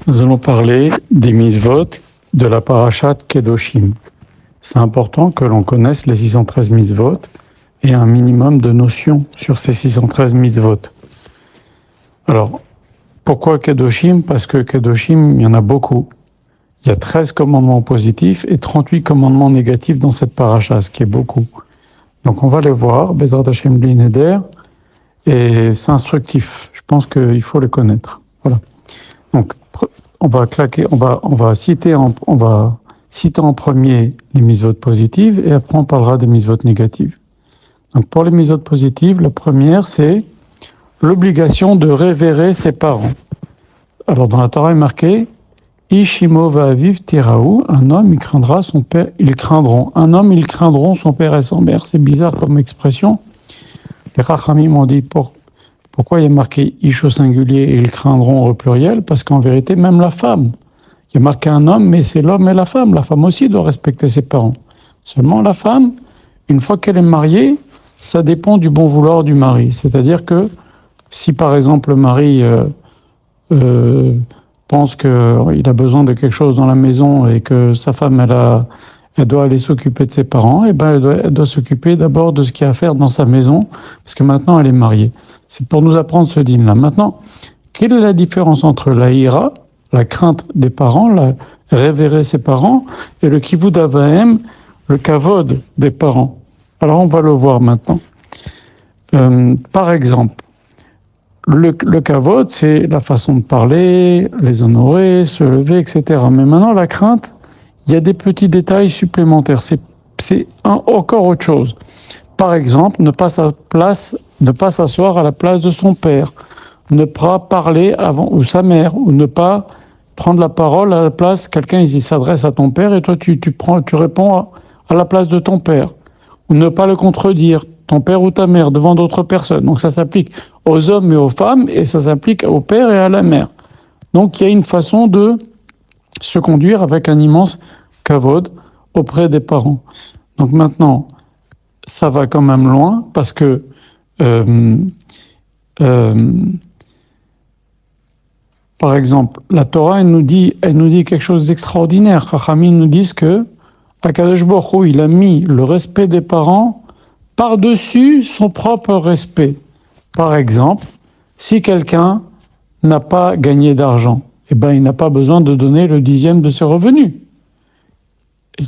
Nous allons parler des mitzvot de la parashat Kedoshim. C'est important que l'on connaisse les 613 mitzvot et un minimum de notions sur ces 613 mitzvot. Alors, pourquoi Kedoshim? Parce que Kedoshim, il y en a beaucoup. Il y a 13 commandements positifs et 38 commandements négatifs dans cette paracha, ce qui est beaucoup. Donc on va les voir, Bezrat Hashem Bli Neder, et c'est instructif. Je pense qu'il faut les connaître. Voilà. Donc on va citer en premier les mitzvot positives et après on parlera des mitzvot négatives. Donc pour les mitzvot positives, la première c'est l'obligation de révérer ses parents. Alors dans la Torah est marqué Ishimo va'aviv tiraou, un homme il craindra son père, ils craindront. Un homme ils craindront son père et sa mère. C'est bizarre comme expression. Les Chachamim m'ont dit pourquoi il y a marqué Ish au singulier et ils craindront au pluriel? Parce qu'en vérité, même la femme, il y a marqué un homme, mais c'est l'homme et la femme. La femme aussi doit respecter ses parents. Seulement la femme, une fois qu'elle est mariée, ça dépend du bon vouloir du mari. C'est-à-dire que si par exemple le mari pense qu'il a besoin de quelque chose dans la maison et que sa femme elle doit aller s'occuper de ses parents, et elle doit s'occuper d'abord de ce qu'il y a à faire dans sa maison, parce que maintenant elle est mariée. C'est pour nous apprendre ce dîme-là. Maintenant, quelle est la différence entre la ira, la crainte des parents, la révérer ses parents, et le kivud avahem, le kavod des parents? Alors on va le voir maintenant. Par exemple, le kavod, c'est la façon de parler, les honorer, se lever, etc. Mais maintenant, la crainte, il y a des petits détails supplémentaires. C'est encore autre chose. Par exemple, ne pas s'asseoir à la place de son père, ne pas parler avant, ou sa mère, ou ne pas prendre la parole à la place, quelqu'un il s'adresse à ton père et toi tu réponds à la place de ton père, ou ne pas le contredire, ton père ou ta mère, devant d'autres personnes. Donc ça s'applique aux hommes et aux femmes, et ça s'applique au père et à la mère. Donc il y a une façon de se conduire avec un immense kavod auprès des parents. Donc maintenant, ça va quand même loin, parce que par exemple, la Torah, elle nous dit quelque chose d'extraordinaire. Chachamim nous disent que Akadosh Baruch Hu, il a mis le respect des parents par-dessus son propre respect. Par exemple, si quelqu'un n'a pas gagné d'argent, il n'a pas besoin de donner le 10e de ses revenus.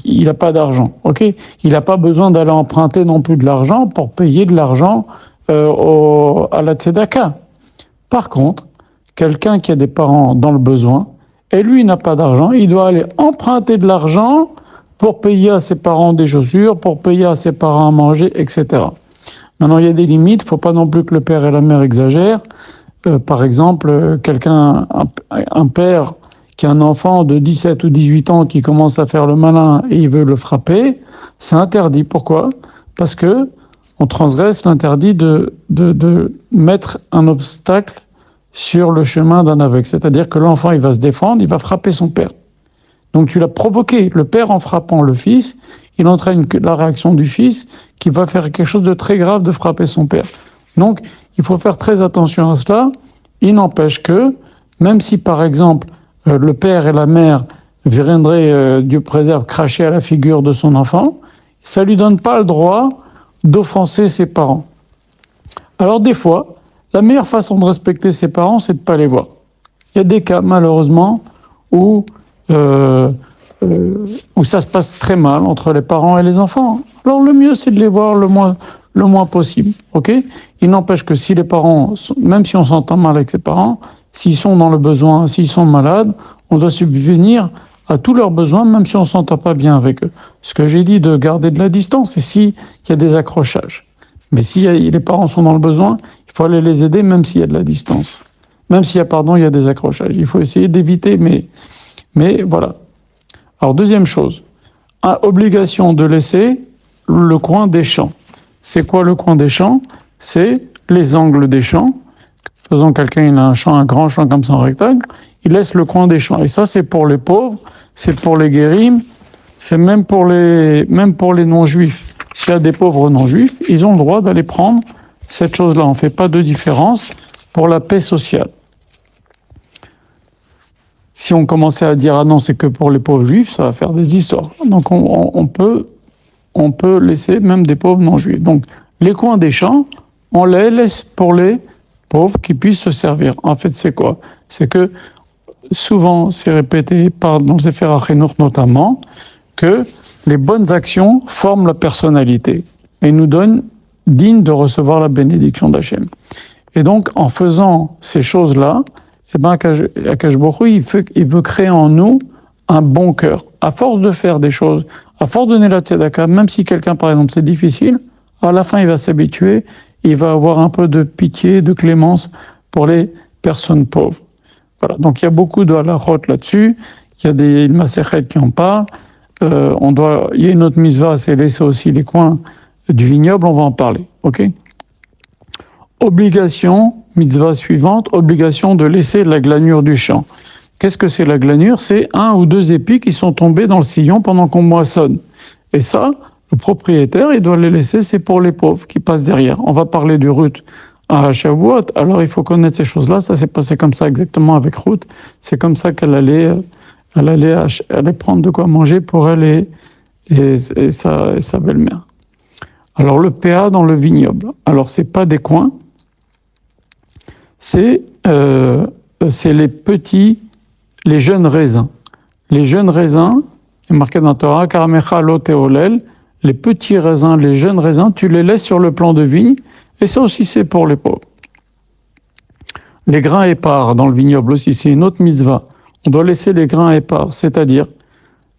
Il n'a pas d'argent, ok? Il n'a pas besoin d'aller emprunter non plus de l'argent pour payer de l'argent à la tzedaka. Par contre, quelqu'un qui a des parents dans le besoin, et lui n'a pas d'argent, il doit aller emprunter de l'argent pour payer à ses parents des chaussures, pour payer à ses parents à manger, etc. Maintenant, il y a des limites, il ne faut pas non plus que le père et la mère exagèrent. Par exemple, un père qui a un enfant de 17 ou 18 ans qui commence à faire le malin et il veut le frapper, c'est interdit. Pourquoi? Parce que on transgresse l'interdit de mettre un obstacle sur le chemin d'un aveugle. C'est-à-dire que l'enfant, il va se défendre, il va frapper son père. Donc tu l'as provoqué. Le père, en frappant le fils, il entraîne la réaction du fils qui va faire quelque chose de très grave de frapper son père. Donc il faut faire très attention à cela. Il n'empêche que, même si par exemple le père et la mère viendraient, Dieu préserve, cracher à la figure de son enfant, ça ne lui donne pas le droit d'offenser ses parents. Alors des fois, la meilleure façon de respecter ses parents, c'est de ne pas les voir. Il y a des cas, malheureusement, où ça se passe très mal entre les parents et les enfants. Alors le mieux, c'est de les voir le moins possible. Ok? Il n'empêche que si les parents, même si on s'entend mal avec ses parents, s'ils sont dans le besoin, s'ils sont malades, on doit subvenir à tous leurs besoins, même si on ne s'entend pas bien avec eux. Ce que j'ai dit de garder de la distance, c'est s'il y a des accrochages. Mais si les parents sont dans le besoin, il faut aller les aider, même s'il y a de la distance. Même s'il y a des accrochages. Il faut essayer d'éviter, mais voilà. Alors, deuxième chose, obligation de laisser le coin des champs. C'est quoi le coin des champs? C'est les angles des champs. Faisons quelqu'un, il a un grand champ comme ça en rectangle, il laisse le coin des champs. Et ça, c'est pour les pauvres, c'est pour les guérims, c'est même pour les non-juifs. S'il y a des pauvres non-juifs, ils ont le droit d'aller prendre cette chose-là. On ne fait pas de différence pour la paix sociale. Si on commençait à dire ah non, c'est que pour les pauvres juifs, ça va faire des histoires. Donc on peut laisser même des pauvres non juifs. Donc les coins des champs, on les laisse pour les pauvres qui puissent se servir. En fait, c'est quoi? C'est que souvent, c'est répété dans le Sefer HaChinuch notamment, que les bonnes actions forment la personnalité et nous donnent dignes de recevoir la bénédiction d'Hachem. Et donc, en faisant ces choses-là, eh ben, Akash Baruch Hu, il veut créer en nous un bon cœur. À force de faire des choses, à force de donner la tzedaka, même si quelqu'un, par exemple, c'est difficile, à la fin, il va s'habituer, il va avoir un peu de pitié, de clémence pour les personnes pauvres. Voilà. Donc, il y a beaucoup de halachot là-dessus. Il y a des masechet qui en parlent. Il y a une autre mitzvah, c'est laisser aussi les coins du vignoble. On va en parler. Ok? Obligation, mitzvah suivante, obligation de laisser la glanure du champ. Qu'est-ce que c'est la glanure? C'est 1 ou 2 épis qui sont tombés dans le sillon pendant qu'on moissonne. Et ça, le propriétaire, il doit les laisser, c'est pour les pauvres qui passent derrière. On va parler du Ruth à Shavuot, alors il faut connaître ces choses-là. Ça s'est passé comme ça exactement avec Ruth. C'est comme ça qu'elle allait prendre de quoi manger pour elle et sa belle-mère. Alors le PA dans le vignoble. Alors c'est pas des coins, c'est les jeunes raisins. Les jeunes raisins, il est marqué dans la Torah, Karamecha lo teolel, les petits raisins, les jeunes raisins, tu les laisses sur le plan de vigne, et ça aussi c'est pour les pauvres. Les grains épars dans le vignoble aussi, c'est une autre mitzvah. On doit laisser les grains épars, c'est-à-dire,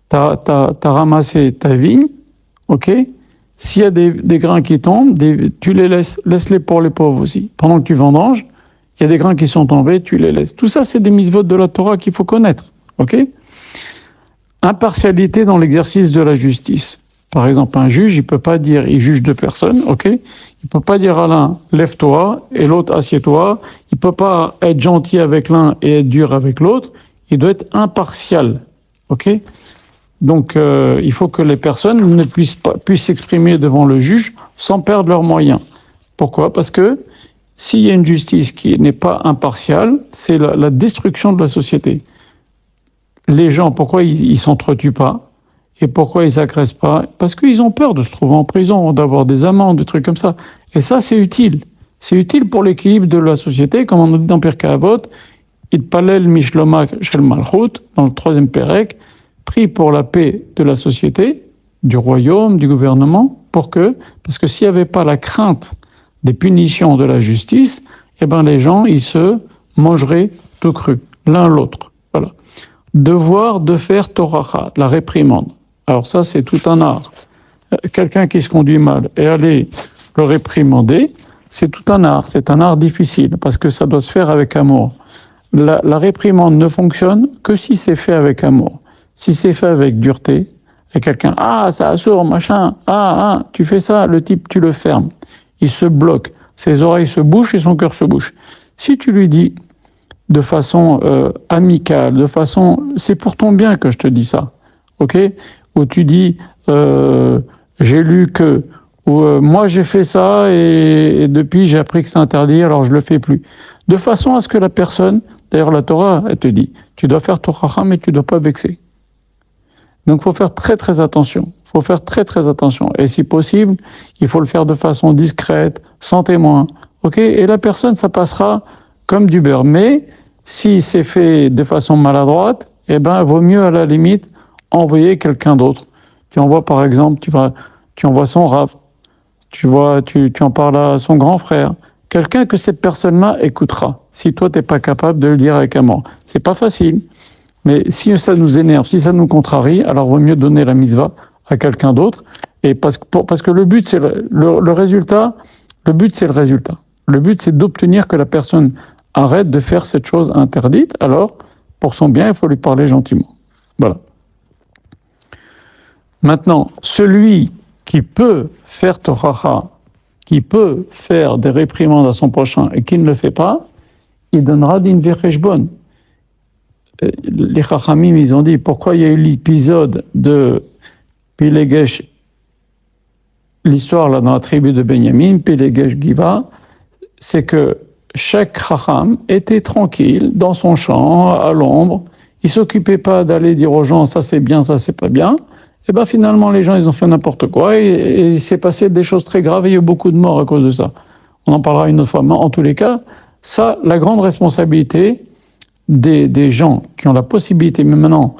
t'as ramassé ta vigne, ok? S'il y a des grains qui tombent, tu les laisse-les pour les pauvres aussi. Pendant que tu vendanges, il y a des grains qui sont tombés, tu les laisses. Tout ça, c'est des mitzvot de la Torah qu'il faut connaître, ok? Impartialité dans l'exercice de la justice. Par exemple, un juge, il peut pas dire, il juge 2 personnes, ok? Il peut pas dire à l'un, lève-toi, et l'autre, assieds-toi. Il peut pas être gentil avec l'un et être dur avec l'autre. Il doit être impartial, ok? Donc, il faut que les personnes ne puissent s'exprimer devant le juge sans perdre leurs moyens. Pourquoi? Parce que s'il y a une justice qui n'est pas impartiale, c'est la destruction de la société. Les gens, pourquoi ils s'entretuent pas? Et pourquoi ils s'agressent pas? Parce qu'ils ont peur de se trouver en prison, d'avoir des amendes, des trucs comme ça. Et ça, c'est utile. C'est utile pour l'équilibre de la société, comme on dit dans Pirkei Avot, Itpalel Mishloma Shel Malchut, dans le 3e Pérec, prie pour la paix de la société, du royaume, du gouvernement, parce que s'il n'y avait pas la crainte des punitions de la justice, eh ben les gens, ils se mangeraient tout cru, l'un l'autre. Voilà. Devoir de faire Toracha, la réprimande. Alors ça, c'est tout un art. Quelqu'un qui se conduit mal et aller le réprimander, c'est tout un art. C'est un art difficile, parce que ça doit se faire avec amour. La réprimande ne fonctionne que si c'est fait avec amour. Si c'est fait avec dureté, et quelqu'un, ça assourd, machin, tu fais ça, le type, tu le fermes. Il se bloque, ses oreilles se bouchent et son cœur se bouche. Si tu lui dis de façon amicale, c'est pour ton bien que je te dis ça, ok? Ou tu dis, j'ai lu que, ou moi j'ai fait ça et depuis j'ai appris que c'est interdit, alors je le fais plus. De façon à ce que la personne, d'ailleurs la Torah, elle te dit, tu dois faire Toracha, mais tu dois pas vexer. Donc, il faut faire très, très attention. Il faut faire très, très attention. Et si possible, il faut le faire de façon discrète, sans témoin. OK? Et la personne, ça passera comme du beurre. Mais, si c'est fait de façon maladroite, eh ben, vaut mieux, à la limite, envoyer quelqu'un d'autre. Tu envoies, par exemple, tu envoies son Rav. Tu en parles à son grand frère. Quelqu'un que cette personne-là écoutera. Si toi, t'es pas capable de le dire avec amour. C'est pas facile. Mais si ça nous énerve, si ça nous contrarie, alors il vaut mieux donner la mitzvah à quelqu'un d'autre. Et parce que le but, c'est le résultat. Le but, c'est le résultat. Le but, c'est d'obtenir que la personne arrête de faire cette chose interdite. Alors, pour son bien, il faut lui parler gentiment. Voilà. Maintenant, celui qui peut faire Toracha, qui peut faire des réprimandes à son prochain et qui ne le fait pas, il donnera din vecheshbon. Les Chachamim, ils ont dit pourquoi il y a eu l'épisode de Pilegesh, l'histoire là dans la tribu de Benjamin, Pilegesh Giva, c'est que chaque Chacham était tranquille dans son champ, à l'ombre, il s'occupait pas d'aller dire aux gens ça c'est bien, ça c'est pas bien, et ben finalement les gens ils ont fait n'importe quoi et il s'est passé des choses très graves et il y a eu beaucoup de morts à cause de ça. On en parlera une autre fois, mais en tous les cas, ça, la grande responsabilité des gens qui ont la possibilité, mais maintenant,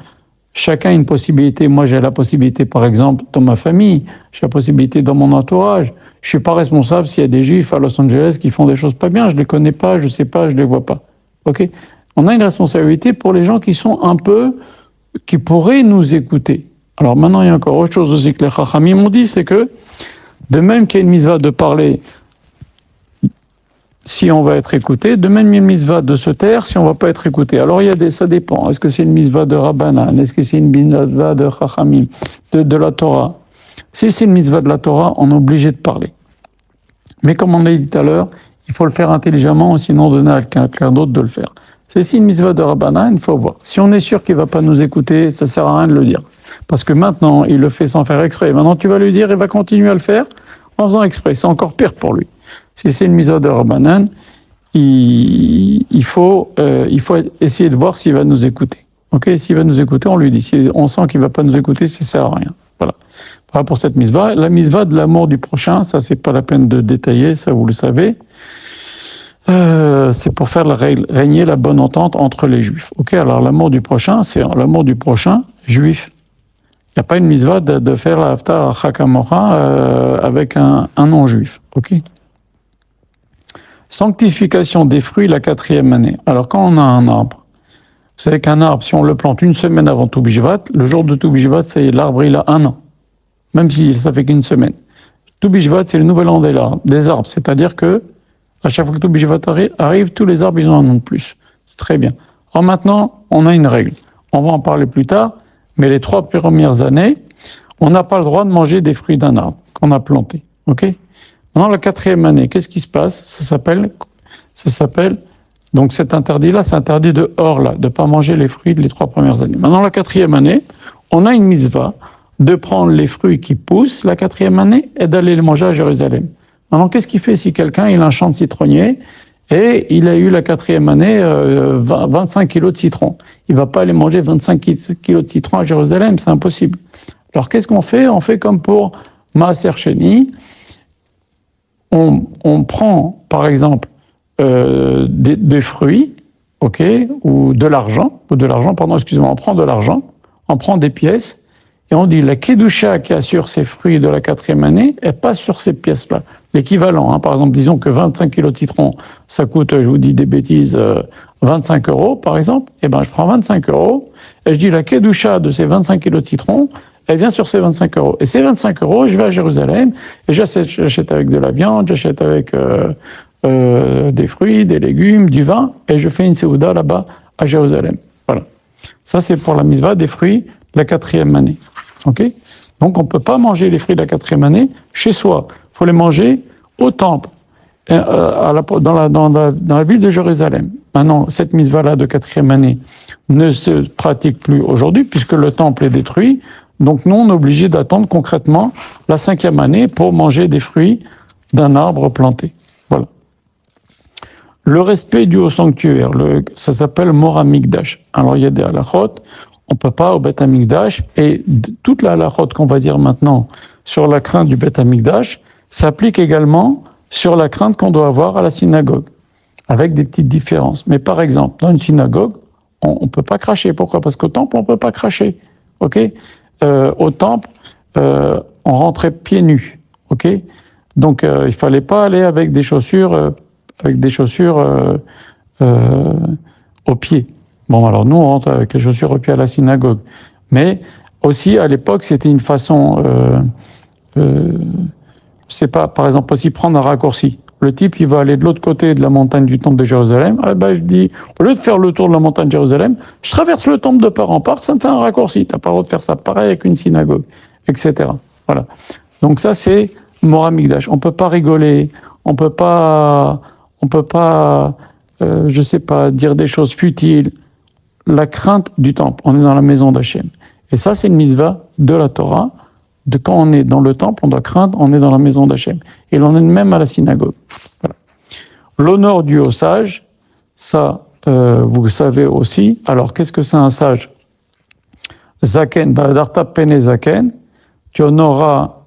chacun a une possibilité. Moi, j'ai la possibilité, par exemple, dans ma famille, j'ai la possibilité dans mon entourage. Je suis pas responsable s'il y a des juifs à Los Angeles qui font des choses pas bien. Je les connais pas, je sais pas, je les vois pas. Ok? On a une responsabilité pour les gens qui sont un peu, qui pourraient nous écouter. Alors maintenant, il y a encore autre chose aussi que les Chachamim m'ont dit, c'est que de même qu'il y a une mitzvah de parler si on va être écouté, de même il y a une mitzvah de se taire si on va pas être écouté. Alors ça dépend. Est-ce que c'est une mitzvah de Rabbanan? Est-ce que c'est une mitzvah de Chachamim, de la Torah? Si c'est une mitzvah de la Torah, on est obligé de parler. Mais comme on l'a dit tout à l'heure, il faut le faire intelligemment, sinon donner à quelqu'un d'autre de le faire. C'est une mitzvah de Rabbanan, il faut voir. Si on est sûr qu'il va pas nous écouter, ça sert à rien de le dire. Parce que maintenant, il le fait sans faire exprès. Maintenant, tu vas lui dire, il va continuer à le faire en faisant exprès. C'est encore pire pour lui. Si c'est une mitzvah de Rabbanan, il faut essayer de voir s'il va nous écouter. Ok, s'il va nous écouter, on lui dit. Si on sent qu'il va pas nous écouter, ça sert à rien. Voilà. Voilà pour cette mitzvah. La mitzvah de l'amour du prochain, ça c'est pas la peine de détailler, ça vous le savez. C'est pour faire régner la bonne entente entre les juifs. Ok, alors l'amour du prochain, c'est l'amour du prochain juif. Il n'y a pas une mitzvah de faire la haftar hakamocha avec un non-juif. Ok. Sanctification des fruits la 4e année. Alors quand on a un arbre, vous savez qu'un arbre, si on le plante une semaine avant Tou B'Shvat, le jour de Tou B'Shvat, c'est l'arbre il a 1 an, même si ça fait qu'une semaine. Tou B'Shvat, c'est le nouvel an des arbres, c'est-à-dire que à chaque fois que Tou B'Shvat arrive, tous les arbres ils ont un an de plus. C'est très bien. Alors maintenant, on a une règle. On va en parler plus tard, mais les 3 premières années, on n'a pas le droit de manger des fruits d'un arbre qu'on a planté. Ok? Maintenant, la 4e année, qu'est-ce qui se passe? Ça s'appelle, donc cet interdit-là, c'est interdit de orla, de ne pas manger les fruits les 3 premières années. Maintenant, la 4e année, on a une mitzvah de prendre les fruits qui poussent la 4e année et d'aller les manger à Jérusalem. Maintenant, qu'est-ce qu'il fait si quelqu'un, il a un champ de citronniers et il a eu la 4e année 25 kilos de citron? Il ne va pas aller manger 25 kilos de citron à Jérusalem, c'est impossible. Alors, qu'est-ce qu'on fait? On fait comme pour Maaser Sheni. On prend, par exemple, des fruits, ok, ou de l'argent, on prend de l'argent, on prend des pièces, et on dit la kedusha qui assure ces fruits de la 4e année, elle passe sur ces pièces-là. L'équivalent, hein, par exemple, disons que 25 kilos de citron, ça coûte, je vous dis des bêtises, 25 euros, par exemple, et ben je prends 25 euros, et je dis la kedusha de ces 25 kilos de citron, elle vient sur ces 25 euros. Et ces 25 euros, je vais à Jérusalem, et j'achète avec de la viande, j'achète avec des fruits, des légumes, du vin, et je fais une séouda là-bas à Jérusalem. Voilà. Ça, c'est pour la mitzvah des fruits de la 4e année. Ok? Donc, on ne peut pas manger les fruits de la 4e année chez soi. Il faut les manger au temple, dans la ville de Jérusalem. Maintenant, cette mitzvah-là de 4e année ne se pratique plus aujourd'hui, puisque le temple est détruit. Donc nous, on est obligé d'attendre concrètement la 5e année pour manger des fruits d'un arbre planté. Voilà. Le respect dû au sanctuaire, ça s'appelle Mor Hamikdash. Alors il y a des halachot, on ne peut pas au Beth Hamikdash, et toute la halachot qu'on va dire maintenant sur la crainte du Beth Hamikdash s'applique également sur la crainte qu'on doit avoir à la synagogue, avec des petites différences. Mais par exemple, dans une synagogue, on ne peut pas cracher. Pourquoi? Parce qu'au temple, on ne peut pas cracher. Ok? Au temple, on rentrait pieds nus, ok? Donc il fallait pas aller avec des chaussures aux pieds. Bon, alors nous on rentre avec les chaussures aux pieds à la synagogue, mais aussi à l'époque c'était une façon, c'est pas, par exemple aussi prendre un raccourci. Le type, il va aller de l'autre côté de la montagne du temple de Jérusalem. Ah ben, je dis, au lieu de faire le tour de la montagne de Jérusalem, je traverse le temple de part en part, ça me fait un raccourci. T'as pas le droit de faire ça. Pareil avec une synagogue, etc. Voilà. Donc ça, c'est Mor Hamikdash. On peut pas rigoler. On peut pas, je sais pas, dire des choses futiles. La crainte du temple. On est dans la maison d'Hachem. Et ça, c'est une mitzvah de la Torah. De quand on est dans le temple, on doit craindre, on est dans la maison d'Hachem. Et l'on est même à la synagogue. Voilà. L'honneur dû aux sages, ça, vous savez aussi. Alors, qu'est-ce que c'est un sage? Zaken, Baladarta Pene Zaken, tu honoreras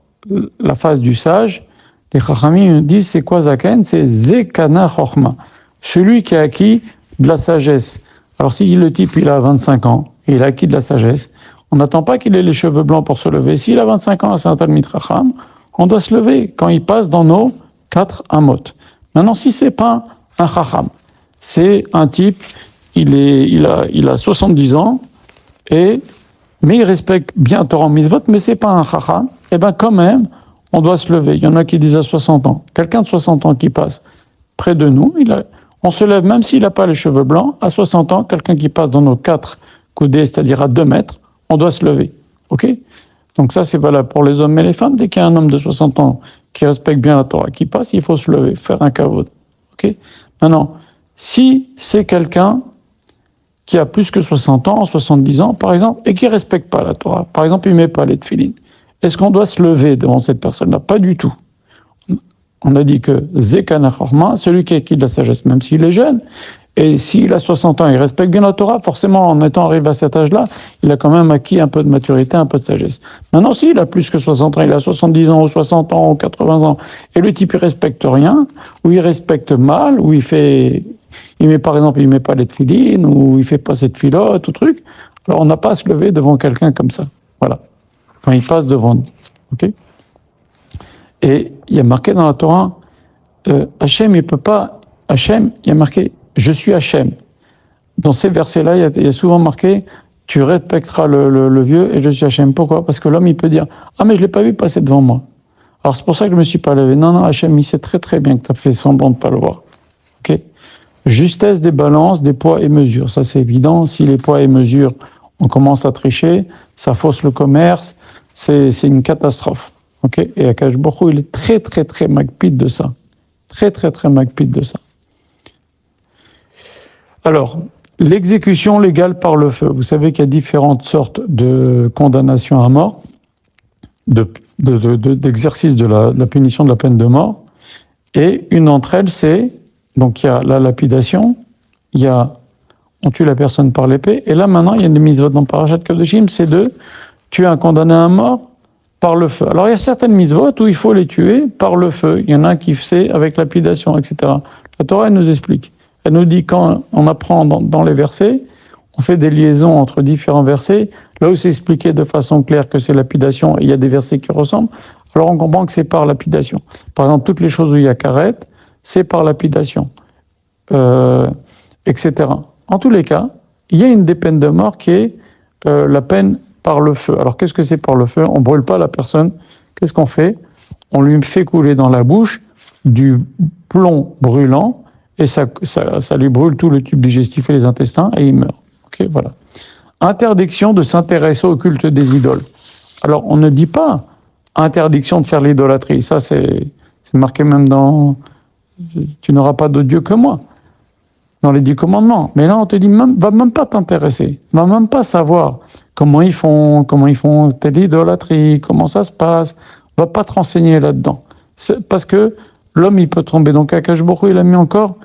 la face du sage. Les Chachamim disent c'est quoi Zaken? C'est Zekana Chochma, celui qui a acquis de la sagesse. Alors, si le type il a 25 ans et il a acquis de la sagesse, on n'attend pas qu'il ait les cheveux blancs pour se lever. S'il a 25 ans, c'est un Talmid Chacham, on doit se lever quand il passe dans nos 4 amot. Maintenant, si c'est pas un Chacham, c'est un type, il a 70 ans, mais il respecte bien Torah Mitzvot, mais c'est pas un Chacham, et bien quand même, on doit se lever. Il y en a qui disent à 60 ans. Quelqu'un de 60 ans qui passe près de nous, on se lève même s'il n'a pas les cheveux blancs. À 60 ans, quelqu'un qui passe dans nos 4 coudées, c'est-à-dire à 2 mètres, on doit se lever. Ok? Donc ça, c'est valable pour les hommes et les femmes. Dès qu'il y a un homme de 60 ans qui respecte bien la Torah, qui passe, il faut se lever, faire un kavod. Ok? Maintenant, si c'est quelqu'un qui a plus que 60 ans, 70 ans, par exemple, et qui ne respecte pas la Torah, par exemple, il ne met pas les tefilines, est-ce qu'on doit se lever devant cette personne-là? Pas du tout. On a dit que Zekana Chorma, celui qui a acquis de la sagesse, même s'il est jeune, et s'il a 60 ans, il respecte bien la Torah, forcément, en étant arrivé à cet âge-là, il a quand même acquis un peu de maturité, un peu de sagesse. Maintenant, s'il a plus que 60 ans, il a 70 ans, ou 60 ans, ou 80 ans, et le type, il respecte rien, ou il respecte mal, ou par exemple, il met pas les tefilines, ou il fait pas cette filote, ou truc, alors on n'a pas à se lever devant quelqu'un comme ça. Voilà. Quand il passe devant nous. Ok? Et il y a marqué dans la Torah, Hachem, il peut pas, Hachem, il y a marqué, je suis Hachem. Dans ces versets-là, il y a souvent marqué, tu respecteras le vieux et je suis Hachem. Pourquoi? Parce que l'homme, il peut dire, ah, mais je l'ai pas vu passer devant moi. Alors c'est pour ça que je me suis pas levé. Non, Hachem, il sait très très bien que tu as fait semblant de pas le voir. Ok? Justesse des balances, des poids et mesures. Ça, c'est évident. Si les poids et mesures, on commence à tricher, ça fausse le commerce, c'est une catastrophe. Ok? Et Akash Baruch Hu, il est très très très magpide de ça. Très très très magpide de ça. Alors, l'exécution légale par le feu. Vous savez qu'il y a différentes sortes de condamnation à mort, d'exercice de la punition de la peine de mort. Et une d'entre elles, c'est, donc il y a la lapidation, on tue la personne par l'épée, et là maintenant, il y a une mitzvot dans Parashat Kedoshim, c'est de tuer un condamné à mort par le feu. Alors il y a certaines mitzvot où il faut les tuer par le feu. Il y en a qui c'est avec lapidation, etc. La Torah, elle nous explique. Elle nous dit, quand on apprend dans les versets, on fait des liaisons entre différents versets, là où c'est expliqué de façon claire que c'est lapidation, et il y a des versets qui ressemblent, alors on comprend que c'est par lapidation. Par exemple, toutes les choses où il y a karet, c'est par lapidation, etc. En tous les cas, il y a une des peines de mort qui est la peine par le feu. Alors qu'est-ce que c'est par le feu? On ne brûle pas la personne. Qu'est-ce qu'on fait? On lui fait couler dans la bouche du plomb brûlant, et ça lui brûle tout le tube digestif et les intestins, et il meurt. Ok, voilà. Interdiction de s'intéresser au culte des idoles. Alors, on ne dit pas interdiction de faire l'idolâtrie. Ça, c'est marqué même dans « Tu n'auras pas d'autre Dieu que moi », dans les 10 commandements. Mais là, on te dit, va même pas t'intéresser, va même pas savoir comment ils font telle idolâtrie, comment ça se passe, va pas te renseigner là-dedans. Parce que l'homme, il peut tomber. Donc, Akash Baruch Hu, il a mis encore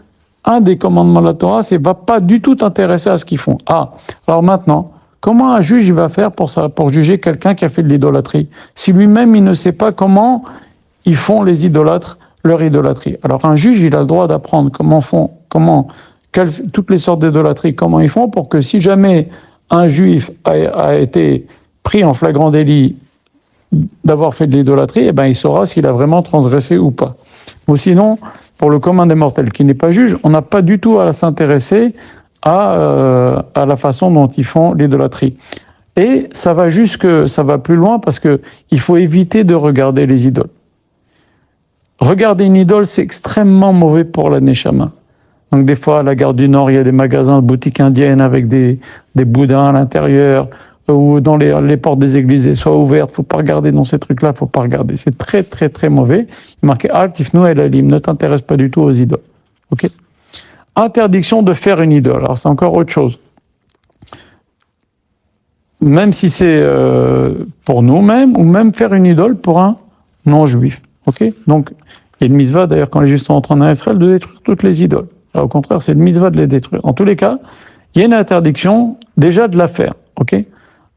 un des commandements de la Torah, c'est va pas du tout t'intéresser à ce qu'ils font. Ah, alors maintenant, comment un juge il va faire pour juger quelqu'un qui a fait de l'idolâtrie, si lui-même il ne sait pas comment ils font les idolâtres leur idolâtrie? Alors un juge, il a le droit d'apprendre toutes les sortes d'idolâtrie, comment ils font, pour que si jamais un juif a été pris en flagrant délit d'avoir fait de l'idolâtrie, eh ben il saura s'il a vraiment transgressé ou pas. Ou sinon, pour le commun des mortels qui n'est pas juge, on n'a pas du tout à s'intéresser à la façon dont ils font l'idolâtrie. Et ça va plus loin, parce que il faut éviter de regarder les idoles. Regarder une idole, c'est extrêmement mauvais pour la neshama. Donc des fois, à la gare du Nord, il y a des magasins, de boutiques indiennes avec des boudins à l'intérieur, ou dans les portes des églises soient ouvertes. Faut pas regarder dans ces trucs-là, faut pas regarder. C'est très très très mauvais. Il est marqué Al Tifnu El Alim, ne t'intéresse pas du tout aux idoles. Ok. Interdiction de faire une idole. Alors c'est encore autre chose. Même si c'est pour nous-mêmes, ou même faire une idole pour un non-juif. Ok. Donc il y a une mitzvah d'ailleurs quand les Juifs sont entrés en Israël de détruire toutes les idoles. Au contraire, c'est une mitzvah de les détruire. En tous les cas, il y a une interdiction déjà de la faire. Ok?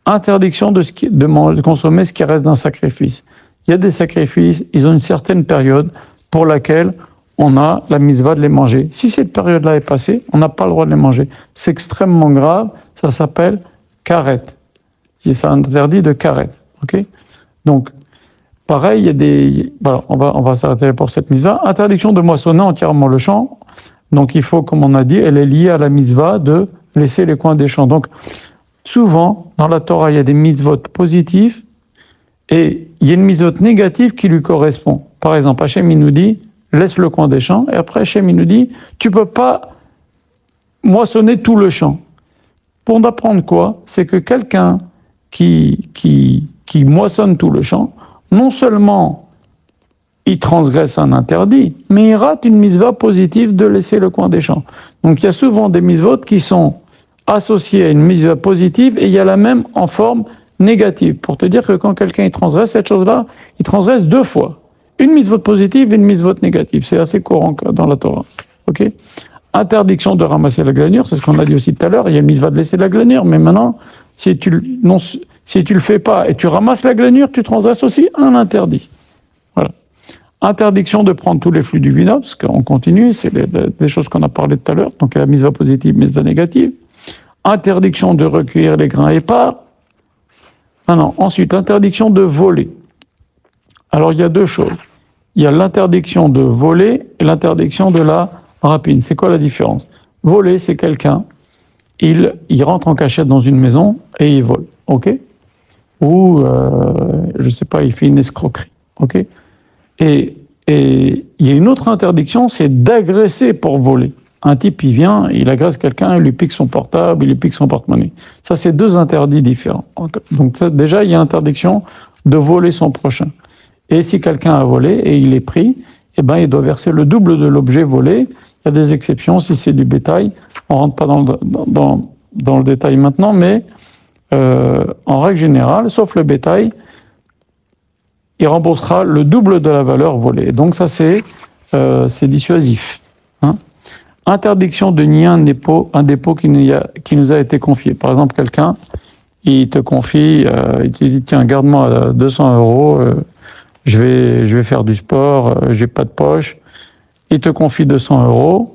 Interdiction de consommer ce qui reste d'un sacrifice. Il y a des sacrifices, ils ont une certaine période pour laquelle on a la mitzvah de les manger. Si cette période-là est passée, on n'a pas le droit de les manger. C'est extrêmement grave, ça s'appelle karet. C'est interdit de karet. Ok? Donc, pareil, il y a des... Voilà, on va s'arrêter pour cette mitzvah. Interdiction de moissonner entièrement le champ. Donc, il faut, comme on a dit, elle est liée à la mitzvah de laisser les coins des champs. Donc, souvent, dans la Torah, il y a des mitzvot positifs et il y a une mitzvot négative qui lui correspond. Par exemple, Hachem, il nous dit, laisse le coin des champs. Et après, Hachem, il nous dit, tu peux pas moissonner tout le champ. Pour apprendre quoi? C'est que quelqu'un qui moissonne tout le champ, non seulement il transgresse un interdit, mais il rate une mitzvah positive de laisser le coin des champs. Donc il y a souvent des mitzvot qui sont associées à une mitzvah positive et il y a la même en forme négative. Pour te dire que quand quelqu'un il transgresse cette chose-là, il transgresse deux fois. Une mitzvot positive et une mitzvot négative. C'est assez courant dans la Torah. Ok? Interdiction de ramasser la glanure, c'est ce qu'on a dit aussi tout à l'heure. Il y a une mitzvah de laisser la glanure, mais maintenant, si tu le fais pas et tu ramasses la glanure, tu transgresses aussi un interdit. Voilà. Interdiction de prendre tous les flux du vino, parce qu'on continue, c'est des choses qu'on a parlé tout à l'heure. Donc la mitzvah positive, mitzvah négative. Interdiction de recueillir les grains épars. Non. Ensuite, interdiction de voler. Alors il y a deux choses. Il y a l'interdiction de voler et l'interdiction de la rapine. C'est quoi la différence? Voler, c'est quelqu'un, il rentre en cachette dans une maison et il vole, ok? Ou, je sais pas, il fait une escroquerie, ok? Et il y a une autre interdiction, c'est d'agresser pour voler. Un type, il vient, il agresse quelqu'un, il lui pique son portable, il lui pique son porte-monnaie. Ça, c'est deux interdits différents. Donc ça, déjà, il y a interdiction de voler son prochain. Et si quelqu'un a volé et il est pris, eh ben, il doit verser le double de l'objet volé. Il y a des exceptions, si c'est du bétail. On rentre pas dans le détail maintenant, mais en règle générale, sauf le bétail, il remboursera le double de la valeur volée. Donc ça, c'est dissuasif. Hein. Interdiction de nier un dépôt qui nous a été confié. Par exemple, quelqu'un, il te confie, il te dit, tiens, garde-moi 200 €, je vais faire du sport, j'ai pas de poche. Il te confie 200 €,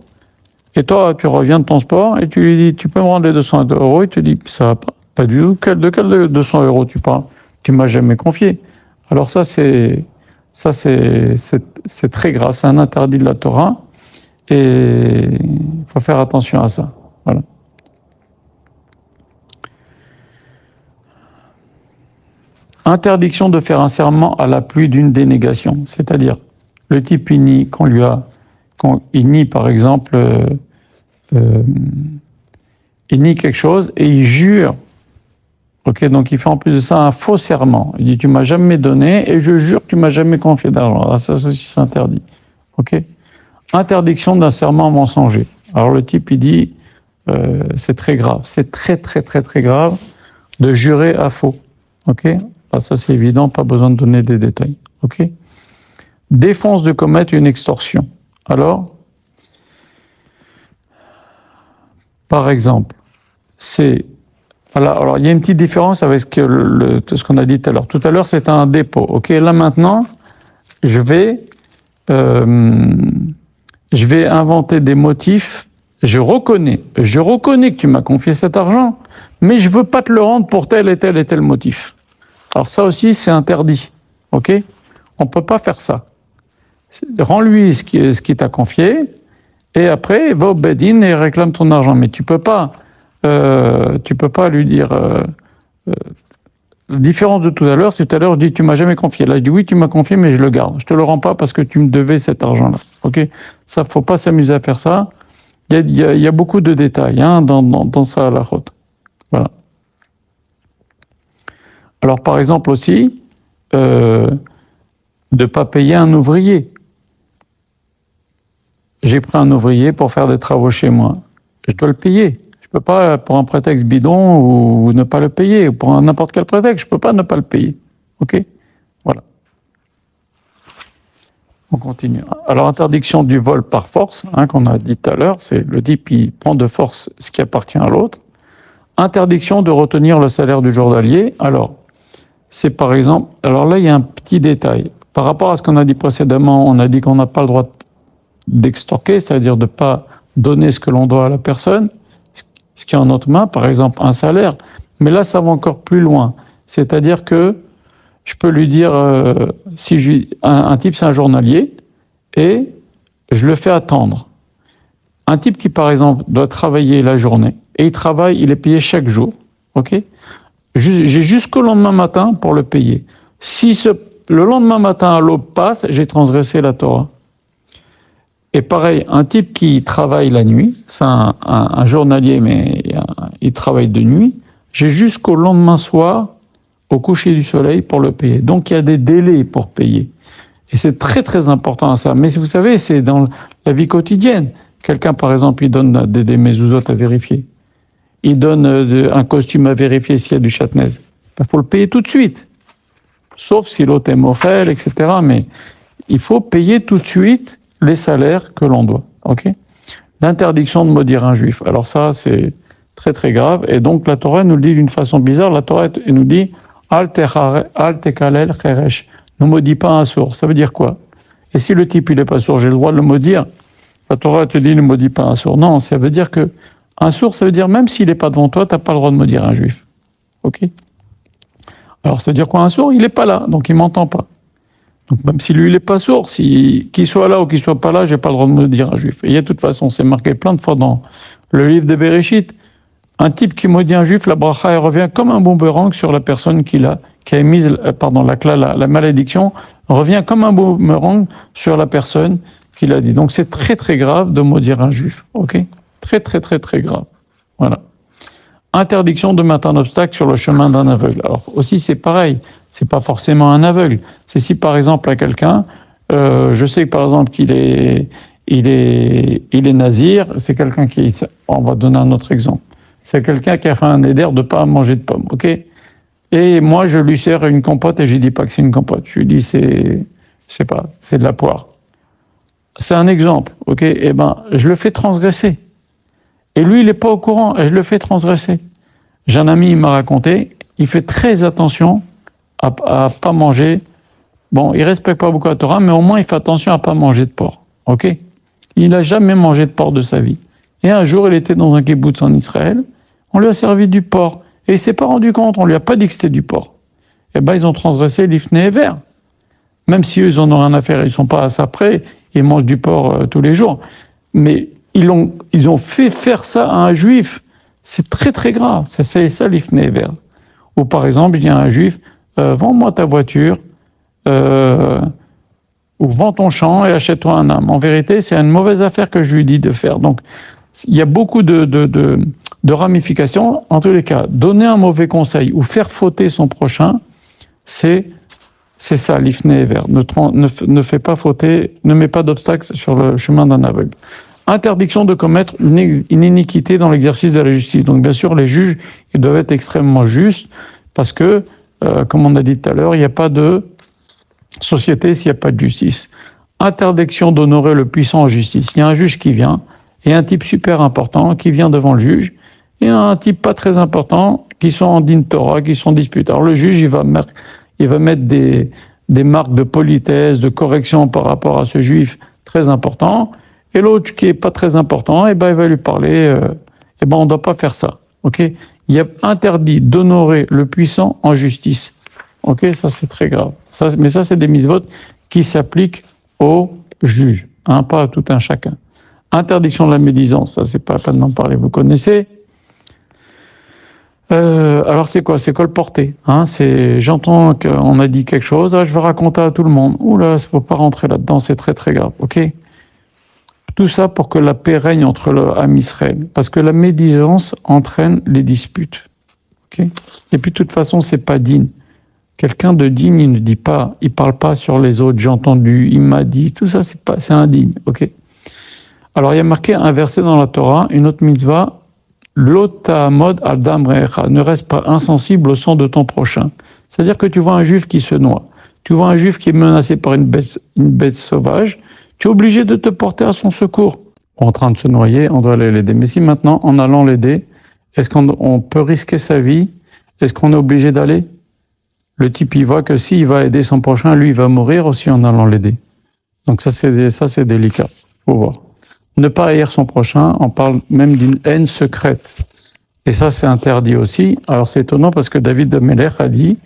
et toi, tu reviens de ton sport, et tu lui dis, tu peux me rendre les 200 €, il te dit, ça va pas du tout, de quel 200 € tu parles? Tu m'as jamais confié. Alors ça, c'est très grave, c'est un interdit de la Torah, et il faut faire attention à ça. Voilà. Interdiction de faire un serment à la pluie d'une dénégation, c'est-à-dire le type il nie il nie par exemple, il nie quelque chose et il jure. Ok, donc il fait en plus de ça un faux serment. Il dit tu m'as jamais donné et je jure que tu m'as jamais confié d'argent. Alors ça aussi c'est interdit. Ok. Interdiction d'un serment mensonger. Alors le type il dit c'est très grave, c'est très grave de jurer à faux. Ok. Ah, ça c'est évident, pas besoin de donner des détails. Ok. Défense de commettre une extorsion. Alors, par exemple, alors il y a une petite différence avec ce qu'on a dit tout à l'heure. Tout à l'heure, c'était un dépôt. Ok, là maintenant, je vais inventer des motifs. Je reconnais que tu m'as confié cet argent, mais je veux pas te le rendre pour tel et tel et tel motif. Alors ça aussi, c'est interdit. Ok, on peut pas faire ça. Rends-lui ce qui t'a confié, et après, va au Bedin et réclame ton argent. Mais tu peux pas lui dire... la différence de tout à l'heure, c'est tout à l'heure, je dis, tu m'as jamais confié. Là, je dis, oui, tu m'as confié, mais je le garde. Je te le rends pas parce que tu me devais cet argent-là. Ok? Ça, faut pas s'amuser à faire ça. Il y a beaucoup de détails, hein, dans ça, à la route. Voilà. Alors, par exemple aussi, de pas payer un ouvrier. J'ai pris un ouvrier pour faire des travaux chez moi. Je dois le payer. Je peux pas, pour un prétexte bidon, ou ne pas le payer. Ou pour n'importe quel prétexte, je peux pas ne pas le payer. Ok? Voilà. On continue. Alors, interdiction du vol par force, qu'on a dit tout à l'heure, c'est le type qui prend de force ce qui appartient à l'autre. Interdiction de retenir le salaire du journalier. Alors, c'est par exemple, alors là, il y a un petit détail. Par rapport à ce qu'on a dit précédemment, on a dit qu'on n'a pas le droit d'extorquer, c'est-à-dire de ne pas donner ce que l'on doit à la personne, ce qui est en notre main, par exemple un salaire. Mais là, ça va encore plus loin. C'est-à-dire que je peux lui dire, si un type, c'est un journalier, et je le fais attendre. Un type qui, par exemple, doit travailler la journée, et il travaille, il est payé chaque jour, ok ? J'ai jusqu'au lendemain matin pour le payer. Si le lendemain matin à l'aube passe, j'ai transgressé la Torah. Et pareil, un type qui travaille la nuit, c'est un journalier, mais il travaille de nuit, j'ai jusqu'au lendemain soir, au coucher du soleil, pour le payer. Donc il y a des délais pour payer. Et c'est très très important à ça. Mais vous savez, c'est dans la vie quotidienne. Quelqu'un, par exemple, il donne des mezuzot à vérifier. Il donne un costume à vérifier s'il y a du chatnez. Il faut le payer tout de suite. Sauf si l'autre est mochel, etc. Mais il faut payer tout de suite les salaires que l'on doit. Ok ? L'interdiction de maudire un juif. Alors ça, c'est très très grave. Et donc la Torah nous le dit d'une façon bizarre. La Torah nous dit Al tekalel cheresh. Ne maudis pas un sourd. Ça veut dire quoi ? Et si le type il est pas sourd, j'ai le droit de le maudire. La Torah te dit ne maudis pas un sourd. Non, ça veut dire que un sourd, ça veut dire même s'il n'est pas devant toi, tu n'as pas le droit de maudire un juif. Ok ? Alors ça veut dire quoi un sourd ? Il n'est pas là, donc il m'entend pas. Donc même si lui il n'est pas sourd, qu'il soit là ou qu'il soit pas là, j'ai pas le droit de maudire un juif. Et il y a de toute façon, c'est marqué plein de fois dans le livre de Bereshit. Un type qui maudit un juif, la bracha elle revient comme un boomerang sur la personne qui a émise, la malédiction revient comme un boomerang sur la personne qui l'a dit. Donc c'est très très grave de maudire un juif, ok ? Très très très très grave. Voilà. Interdiction de mettre un obstacle sur le chemin d'un aveugle. Alors aussi c'est pareil, c'est pas forcément un aveugle. C'est si par exemple à quelqu'un, je sais que par exemple qu'il est nazir, c'est quelqu'un on va donner un autre exemple. C'est quelqu'un qui a fait un éder de pas manger de pommes, ok ? Et moi, je lui sers une compote et je lui dis pas que c'est une compote. Je lui dis c'est de la poire. C'est un exemple, ok ? Eh ben, je le fais transgresser. Et lui, il n'est pas au courant et je le fais transgresser. J'ai un ami, il m'a raconté, il fait très attention à pas manger. Bon, il respecte pas beaucoup la Torah, mais au moins il fait attention à pas manger de porc, ok ? Il n'a jamais mangé de porc de sa vie. Et un jour, il était dans un kibboutz en Israël, on lui a servi du porc. Et il s'est pas rendu compte, on lui a pas dit que c'était du porc. Eh ben, ils ont transgressé l'ifné et vert. Même si eux, ils en ont rien à faire, ils sont pas à ça près, ils mangent du porc tous les jours. Mais ils ont fait faire ça à un juif. C'est très très grave. C'est ça l'ifné et vert. Ou par exemple, il y a un juif, vends-moi ta voiture, ou vends ton champ et achète-toi un âme. En vérité, c'est une mauvaise affaire que je lui dis de faire. Donc, il y a beaucoup de ramifications. En tous les cas, donner un mauvais conseil ou faire fauter son prochain, c'est ça, l'ifné et vert. Ne fais pas fauter, ne mets pas d'obstacle sur le chemin d'un aveugle. Interdiction de commettre une iniquité dans l'exercice de la justice. Donc, bien sûr, les juges, ils doivent être extrêmement justes parce que, comme on a dit tout à l'heure, il n'y a pas de société s'il n'y a pas de justice. Interdiction d'honorer le puissant en justice. Il y a un juge qui vient, et un type super important qui vient devant le juge, et un type pas très important qui sont en din Torah, qui sont disputés. Alors le juge, il va mettre des marques de politesse, de correction par rapport à ce juif très important, et l'autre qui est pas très important, et ben il va lui parler, et ben on doit pas faire ça, ok ? Il est interdit d'honorer le puissant en justice. Ok, ça c'est très grave. Mais ça c'est des mitzvot qui s'appliquent aux juges, pas à tout un chacun. Interdiction de la médisance, ça c'est pas la peine d'en parler, vous connaissez. Alors c'est quoi ? C'est colporter. J'entends qu'on a dit quelque chose, je vais raconter à tout le monde. Oula, il faut pas rentrer là-dedans, c'est très très grave. Ok ? Tout ça pour que la paix règne entre le Ham Israël, parce que la médisance entraîne les disputes. Ok ? Et puis de toute façon, c'est pas digne. Quelqu'un de digne, il ne dit pas, il parle pas sur les autres, j'ai entendu, il m'a dit, tout ça, c'est indigne, ok ? Alors, il y a marqué un verset dans la Torah, une autre mitzvah, Lo ta'amod al dam re'echa, ne reste pas insensible au sang de ton prochain. C'est-à-dire que tu vois un juif qui se noie. Tu vois un juif qui est menacé par une bête sauvage, tu es obligé de te porter à son secours. En train de se noyer, on doit aller l'aider. Mais si maintenant, en allant l'aider, est-ce qu'on peut risquer sa vie? Est-ce qu'on est obligé d'aller? Le type, il voit que s'il va aider son prochain, lui, il va mourir aussi en allant l'aider. Donc ça, c'est délicat. Faut voir. Ne pas haïr son prochain, on parle même d'une haine secrète. Et ça, c'est interdit aussi. Alors c'est étonnant parce que David Amelech a dit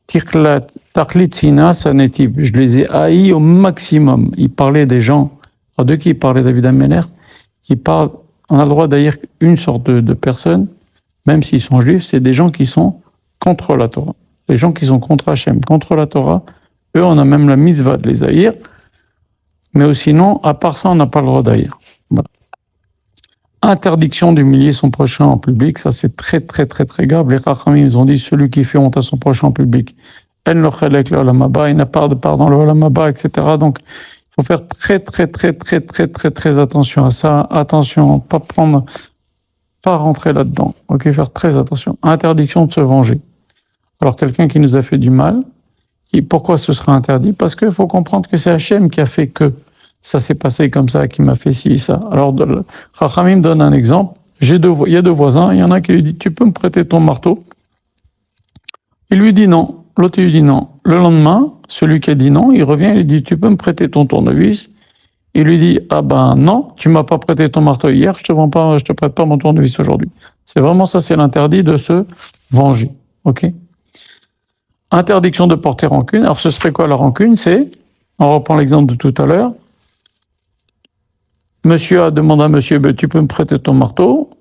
Tachlit Sina Sanetiv. Je les ai haïs au maximum. Il parlait des gens. Alors de qui il parlait David Amelech? On a le droit d'haïr une sorte de personnes, même s'ils sont juifs, c'est des gens qui sont contre la Torah. Les gens qui sont contre Hachem, contre la Torah, eux, on a même la mitzvah de les haïr. Mais sinon, à part ça, on n'a pas le droit d'haïr. Voilà. Interdiction d'humilier son prochain en public, ça c'est très très très très grave. Les Chachamim, ils ont dit, celui qui fait honte à son prochain en public, il n'a pas de part dans le Olam Haba, etc. Donc, il faut faire très très très très très très très attention à ça. Attention, pas rentrer là-dedans. Ok, faire très attention. Interdiction de se venger. Alors, quelqu'un qui nous a fait du mal, et pourquoi ce sera interdit? Parce qu'il faut comprendre que c'est Hachem qui a fait que ça s'est passé comme ça, qui m'a fait ci et ça. Alors, Chachamim donne un exemple. Il y a deux voisins, il y en a qui lui dit, tu peux me prêter ton marteau? Il lui dit non. L'autre lui dit non. Le lendemain, celui qui a dit non, il revient, il lui dit, tu peux me prêter ton tournevis? Il lui dit, ah ben non, tu m'as pas prêté ton marteau hier, je te prête pas mon tournevis aujourd'hui. C'est vraiment ça, c'est l'interdit de se venger. Ok? Interdiction de porter rancune. Alors ce serait quoi la rancune? C'est, on reprend l'exemple de tout à l'heure, Monsieur A demande à Monsieur B, tu peux me prêter ton marteau?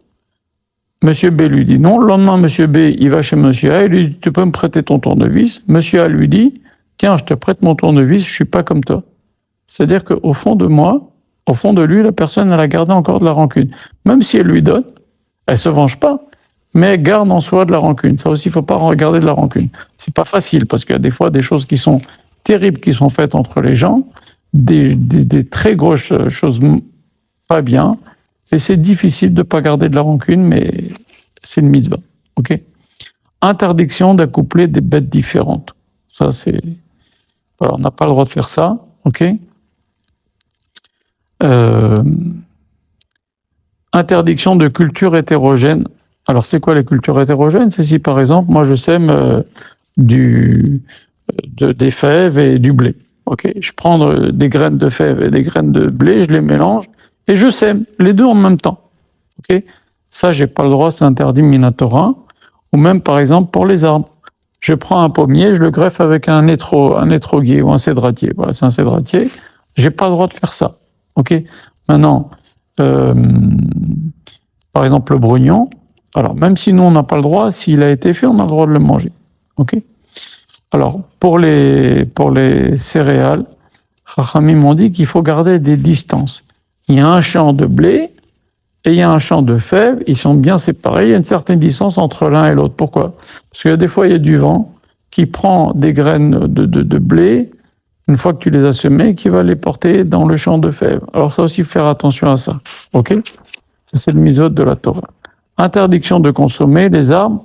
Monsieur B lui dit non. Le lendemain, Monsieur B, il va chez Monsieur A, il lui dit, tu peux me prêter ton tournevis? Monsieur A lui dit, tiens, je te prête mon tournevis, je suis pas comme toi. C'est-à-dire qu'au fond de moi, au fond de lui, la personne, elle a gardé encore de la rancune. Même si elle lui donne, elle se venge pas, mais elle garde en soi de la rancune. Ça aussi, il faut pas regarder de la rancune. C'est pas facile, parce qu'il y a des fois des choses qui sont terribles qui sont faites entre les gens, des très grosses choses pas bien, et c'est difficile de pas garder de la rancune, mais c'est une mitzvah. Ok? Interdiction d'accoupler des bêtes différentes. Ça, c'est... Voilà, on n'a pas le droit de faire ça. Ok? Interdiction de culture hétérogène. Alors, c'est quoi les cultures hétérogènes? C'est si, par exemple, moi, je sème des fèves et du blé. Ok? Je prends des graines de fèves et des graines de blé, je les mélange et je sème les deux en même temps. Ok? Ça, j'ai pas le droit, c'est interdit minatora. Ou même, par exemple, pour les arbres. Je prends un pommier, je le greffe avec un étroguier ou un cédratier. Voilà, c'est un cédratier. J'ai pas le droit de faire ça. Ok? Maintenant, par exemple, le brugnon. Alors, même si nous, on n'a pas le droit, s'il a été fait, on a le droit de le manger. Ok? Alors, pour les céréales, Chachamim m'ont dit qu'il faut garder des distances. Il y a un champ de blé et il y a un champ de fèves, ils sont bien séparés, il y a une certaine distance entre l'un et l'autre. Pourquoi? Parce que des fois, il y a du vent qui prend des graines de blé, une fois que tu les as semées, qui va les porter dans le champ de fèves. Alors ça aussi, il faut faire attention à ça. Ok? Ça, c'est le misode de la Torah. Interdiction de consommer les arbres,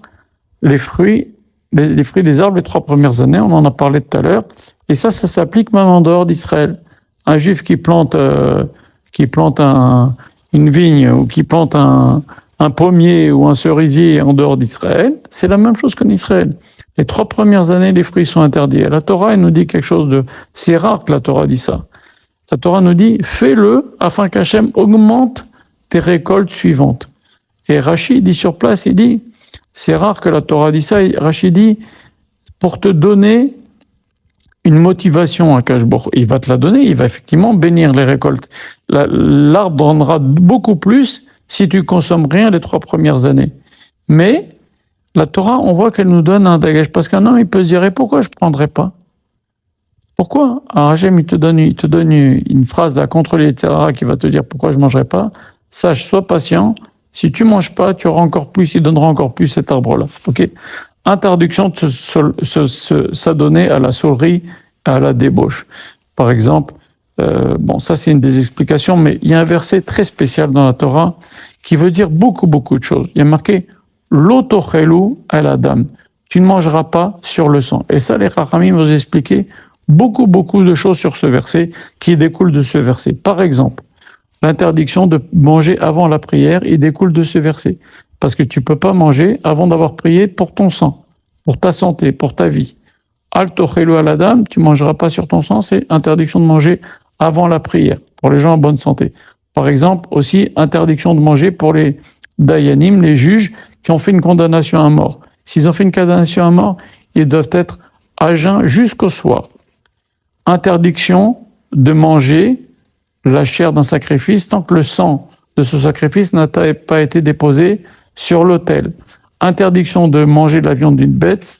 les fruits des arbres les 3 premières années, on en a parlé tout à l'heure, et ça s'applique même en dehors d'Israël. Un juif qui plante une vigne ou qui plante un pommier ou un cerisier en dehors d'Israël, c'est la même chose qu'en Israël. Les 3 premières années, les fruits sont interdits. Et la Torah, elle nous dit quelque chose de... C'est rare que la Torah dit ça. La Torah nous dit, fais-le afin qu'Hachem augmente tes récoltes suivantes. Et Rachid dit sur place, il dit, c'est rare que la Torah dit ça, Rachid dit, pour te donner une motivation à Kashbor, il va te la donner, il va effectivement bénir les récoltes. L'arbre donnera beaucoup plus si tu consommes rien les 3 premières années. Mais la Torah, on voit qu'elle nous donne un dagage, parce qu'un homme, il peut se dire, et pourquoi je ne prendrais pas? Pourquoi? Alors Hachem, il te donne une phrase là contre les Yetzirah qui va te dire pourquoi je ne mangerai pas. Sache, sois patient. Si tu ne manges pas, tu auras encore plus, il donnera encore plus cet arbre-là. Ok? Interdiction de s'adonner à la saulerie, à la débauche. Par exemple, bon, ça c'est une des explications, mais il y a un verset très spécial dans la Torah qui veut dire beaucoup de choses. Il y a marqué l'otochelu al adam. Tu ne mangeras pas sur le sang. Et ça, les Chachamim vous expliquer beaucoup de choses sur ce verset qui découlent de ce verset. Par exemple, l'interdiction de manger avant la prière, il découle de ce verset. Parce que tu peux pas manger avant d'avoir prié pour ton sang, pour ta santé, pour ta vie. Al tochelu aladam, tu mangeras pas sur ton sang, c'est interdiction de manger avant la prière, pour les gens en bonne santé. Par exemple, aussi, interdiction de manger pour les dayanim, les juges, qui ont fait une condamnation à mort. S'ils ont fait une condamnation à mort, ils doivent être à jeun jusqu'au soir. Interdiction de manger la chair d'un sacrifice tant que le sang de ce sacrifice n'a pas été déposé sur l'autel. Interdiction de manger la viande d'une bête.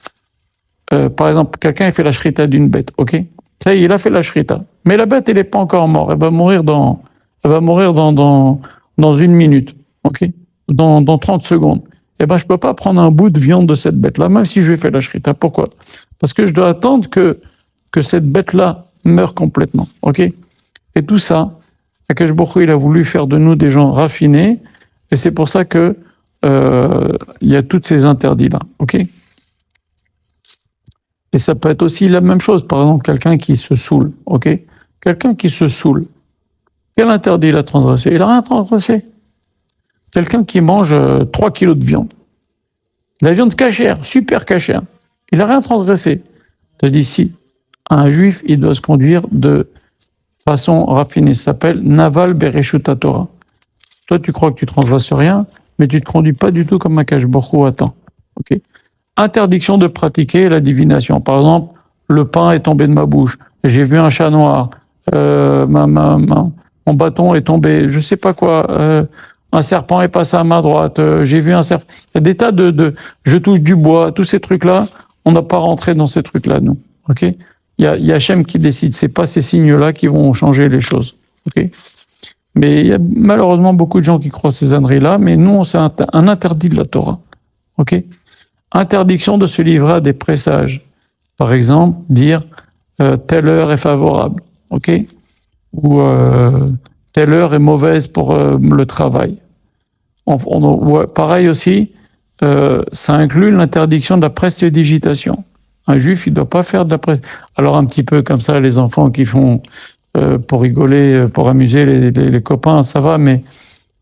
Par exemple, quelqu'un fait la shrita d'une bête, ok? Ça y est, il a fait la shrita. Mais la bête, elle n'est pas encore morte. Elle va mourir dans 1 minute, ok? Dans 30 secondes. Eh ben, je peux pas prendre un bout de viande de cette bête-là, même si je vais faire la shrita. Pourquoi? Parce que je dois attendre que cette bête-là meure complètement, ok? Et tout ça, Akash Baruch Hu, il a voulu faire de nous des gens raffinés, et c'est pour ça que il y a tous ces interdits-là, ok? Et ça peut être aussi la même chose, par exemple, quelqu'un qui se saoule, ok? Quelqu'un qui se saoule, quel interdit il a transgressé? Il n'a rien transgressé. Quelqu'un qui mange 3 kilos de viande, la viande cachère, super cachère, il n'a rien transgressé. Je te dis si, un juif, il doit se conduire de façon raffinée, ça s'appelle Naval Bereshut Torah. Toi, tu crois que tu transgresses rien, mais tu ne te conduis pas du tout comme Akash Baruch Hu attend. Ok? Interdiction de pratiquer la divination. Par exemple, le pain est tombé de ma bouche, j'ai vu un chat noir, mon bâton est tombé, je sais pas quoi, un serpent est passé à ma droite, j'ai vu un serpent. Il y a des tas je touche du bois, tous ces trucs-là, on n'a pas rentré dans ces trucs-là, nous. Ok? Il y a Hachem qui décide, c'est pas ces signes-là qui vont changer les choses. Ok? Mais il y a malheureusement beaucoup de gens qui croient ces âneries-là, mais nous, c'est un interdit de la Torah. Ok? Interdiction de se livrer à des présages. Par exemple, dire telle heure est favorable, ok? Ou telle heure est mauvaise pour le travail. Pareil aussi, ça inclut l'interdiction de la prestidigitation. Un juif, il ne doit pas faire de la presse. Alors un petit peu comme ça, les enfants qui font pour rigoler, pour amuser les copains, ça va, mais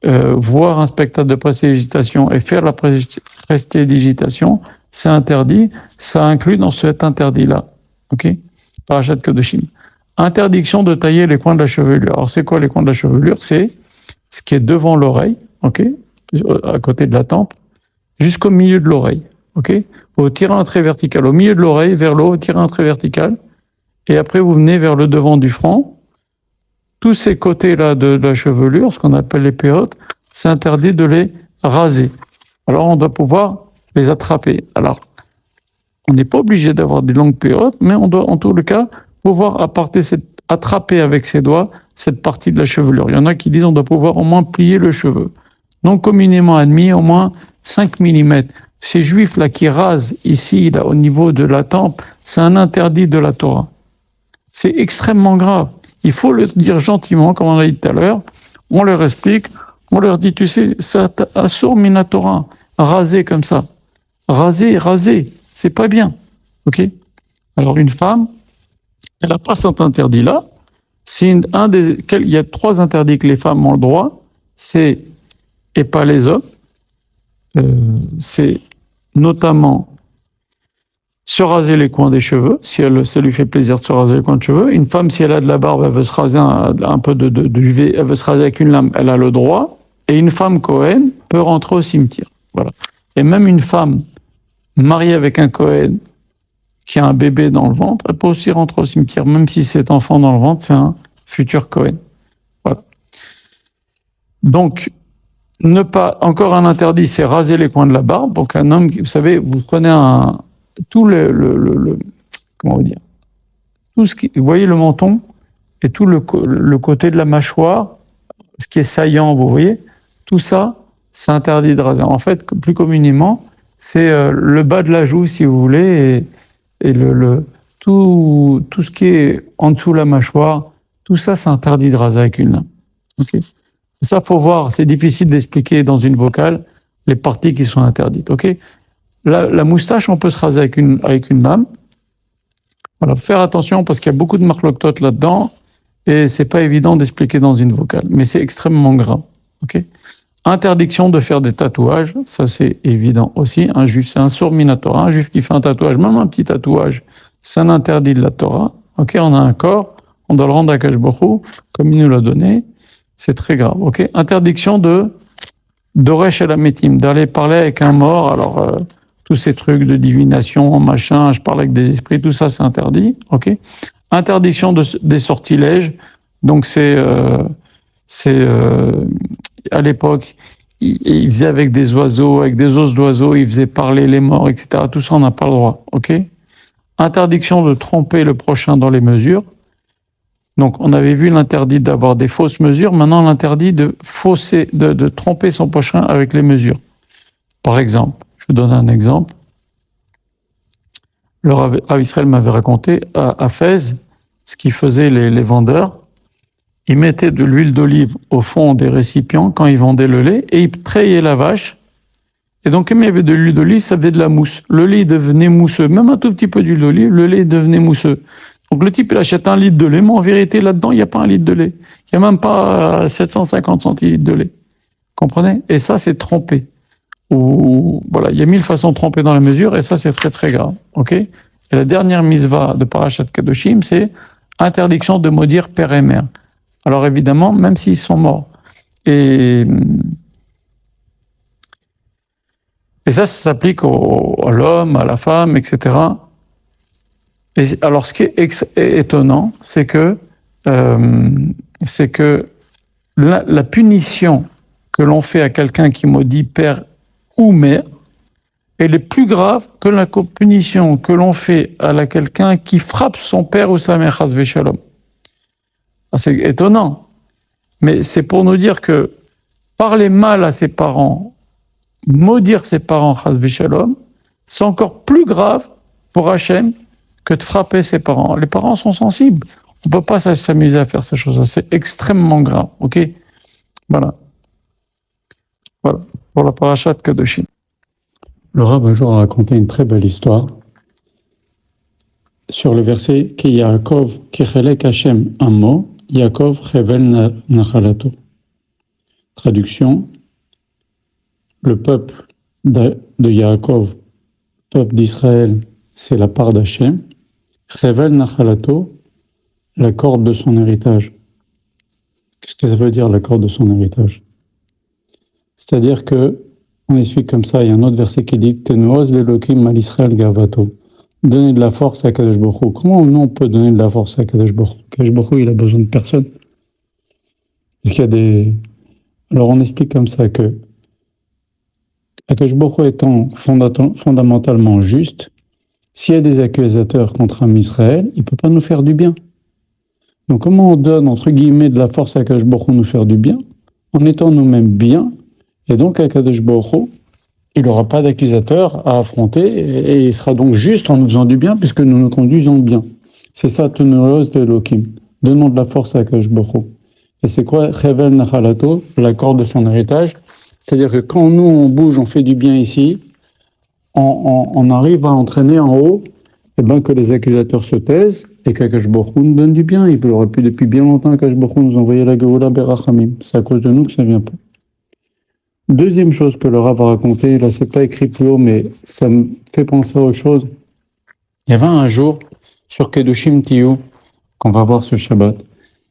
voir un spectacle de prestidigitation et faire la prestidigitation, c'est interdit, ça inclut dans cet interdit-là. Ok? Parashat Kedoshim. Interdiction de tailler les coins de la chevelure. Alors c'est quoi les coins de la chevelure? C'est ce qui est devant l'oreille, ok? À côté de la tempe, jusqu'au milieu de l'oreille. Ok? Vous tirez un trait vertical au milieu de l'oreille, vers le haut, tirez un trait vertical, et après vous venez vers le devant du front. Tous ces côtés-là de la chevelure, ce qu'on appelle les péotes, c'est interdit de les raser. Alors on doit pouvoir les attraper. Alors, on n'est pas obligé d'avoir des longues péotes, mais on doit en tout le cas pouvoir attraper avec ses doigts cette partie de la chevelure. Il y en a qui disent on doit pouvoir au moins plier le cheveu. Donc communément admis, au moins 5 mm. Ces juifs-là qui rasent ici, là, au niveau de la tempe, c'est un interdit de la Torah. C'est extrêmement grave. Il faut le dire gentiment, comme on l'a dit tout à l'heure. On leur explique, on leur dit, tu sais, ça assure Minatora, raser comme ça. Raser, c'est pas bien. Ok? Alors une femme, elle n'a pas cet interdit-là. Il y a 3 interdits que les femmes ont le droit. C'est, et pas les hommes. C'est notamment se raser les coins des cheveux, si ça lui fait plaisir de se raser les coins de cheveux. Une femme, si elle a de la barbe, elle veut se raser un peu de UV, elle veut se raser avec une lame, elle a le droit. Et une femme Cohen peut rentrer au cimetière. Voilà. Et même une femme mariée avec un Cohen qui a un bébé dans le ventre, elle peut aussi rentrer au cimetière, même si cet enfant dans le ventre, c'est un futur Cohen. Voilà. Donc, encore un interdit, c'est raser les coins de la barbe. Donc un homme, vous savez, vous prenez comment dire, tout vous voyez le menton et tout le côté de la mâchoire, ce qui est saillant, vous voyez, tout ça, c'est interdit de raser. En fait, plus communément, c'est le bas de la joue, si vous voulez, et tout ce qui est en dessous de la mâchoire, tout ça, c'est interdit de raser avec une lame. Ok? Ça, faut voir, c'est difficile d'expliquer dans une vocale les parties qui sont interdites. Ok? La moustache, on peut se raser avec une lame. Voilà, faire attention parce qu'il y a beaucoup de marloktot là-dedans et c'est pas évident d'expliquer dans une vocale, mais c'est extrêmement grave. Ok. Interdiction de faire des tatouages, ça c'est évident aussi. Un juif, c'est un sourd minatora, un juif qui fait un tatouage, même un petit tatouage, c'est un interdit de la Torah. Ok, on a un corps, on doit le rendre à Kadosh Baruch Hu, comme il nous l'a donné, c'est très grave. Ok, interdiction de Doresh el Ametim, d'aller parler avec un mort. Alors tous ces trucs de divination, machin, je parle avec des esprits, tout ça c'est interdit. Ok, interdiction des sortilèges, donc c'est à l'époque, il faisait avec des oiseaux, avec des os d'oiseaux, il faisait parler les morts, etc. Tout ça, on n'a pas le droit. Ok. Interdiction de tromper le prochain dans les mesures. Donc, on avait vu l'interdit d'avoir des fausses mesures. Maintenant, l'interdit de tromper son prochain avec les mesures. Par exemple, je vous donne un exemple. Le Rav Israël m'avait raconté à Fès ce qu'ils faisaient les vendeurs. Ils mettaient de l'huile d'olive au fond des récipients quand ils vendaient le lait et ils trayaient la vache. Et donc, comme il y avait de l'huile d'olive, ça faisait de la mousse. Le lait devenait mousseux. Même un tout petit peu d'huile d'olive, le lait devenait mousseux. Donc, le type, il achète un litre de lait, mais en vérité, là-dedans, il n'y a pas un litre de lait. Il n'y a même pas 750 centilitres de lait. Comprenez? Et ça, c'est trompé. Voilà, il y a 1000 façons de tromper dans la mesure et ça, c'est très, très grave. OK? Et la dernière mitzvah de Parashat Kadoshim, c'est interdiction de maudire père et mère. Alors évidemment, même s'ils sont morts. Et ça s'applique à l'homme, à la femme, etc. Et alors ce qui est étonnant, c'est que la punition que l'on fait à quelqu'un qui maudit père ou mère, elle est plus grave que la punition que l'on fait à quelqu'un qui frappe son père ou sa mère, chas v'shalom. C'est étonnant, mais c'est pour nous dire que parler mal à ses parents, maudire ses parents, chas v'shalom, c'est encore plus grave pour Hachem que de frapper ses parents. Les parents sont sensibles. On ne peut pas s'amuser à faire ces choses-là. C'est extrêmement grave. Ok? Voilà. Voilà. Pour la parashat Kadoshim. Le Rav un jour a raconté une très belle histoire sur le verset Ki Yaakov Kechelek Hashem Amo, Yaakov Chevel Nachalato. Traduction, le peuple de Yaakov, peuple d'Israël, c'est la part d'Hachem. Chevel Nachalato, la corde de son héritage. Qu'est-ce que ça veut dire la corde de son héritage? C'est-à-dire que, on explique comme ça, il y a un autre verset qui dit Tenuoz l'Elokim al Israël Gavato. Donner de la force à Kadosh Baruch Hu. Comment on peut donner de la force à Kadosh Baruch Hu? Kadosh Baruch Hu, il a besoin de personne. Parce qu'il y a des. Alors on explique comme ça que Kadosh Baruch Hu étant fondamentalement juste, s'il y a des accusateurs contre un Israël, il ne peut pas nous faire du bien. Donc comment on donne, entre guillemets, de la force à Kadosh Baruch Hu nous faire du bien? En étant nous-mêmes bien, et donc à Kadosh Baruch Hu, il n'aura pas d'accusateur à affronter, et il sera donc juste en nous faisant du bien, puisque nous nous conduisons bien. C'est ça, Tenuoz de Elohim. Donnons de la force à Kadosh Baruch Hu. Et c'est quoi Chevel Nachalato, la corde de son héritage? C'est-à-dire que quand nous, on bouge, on fait du bien ici, on arrive à entraîner en haut, et ben que les accusateurs se taisent, et qu'Akadosh Baruch Hu nous donne du bien. Il aurait pu depuis bien longtemps qu'Akadosh Baruch Hu nous envoyer la Geoula Berachamim. C'est à cause de nous que ça ne vient pas. Deuxième chose que le Rav a raconté, là c'est pas écrit plus haut, mais ça me fait penser à autre chose. Il y avait un jour, sur Kedushim Tiyu, qu'on va voir ce Shabbat,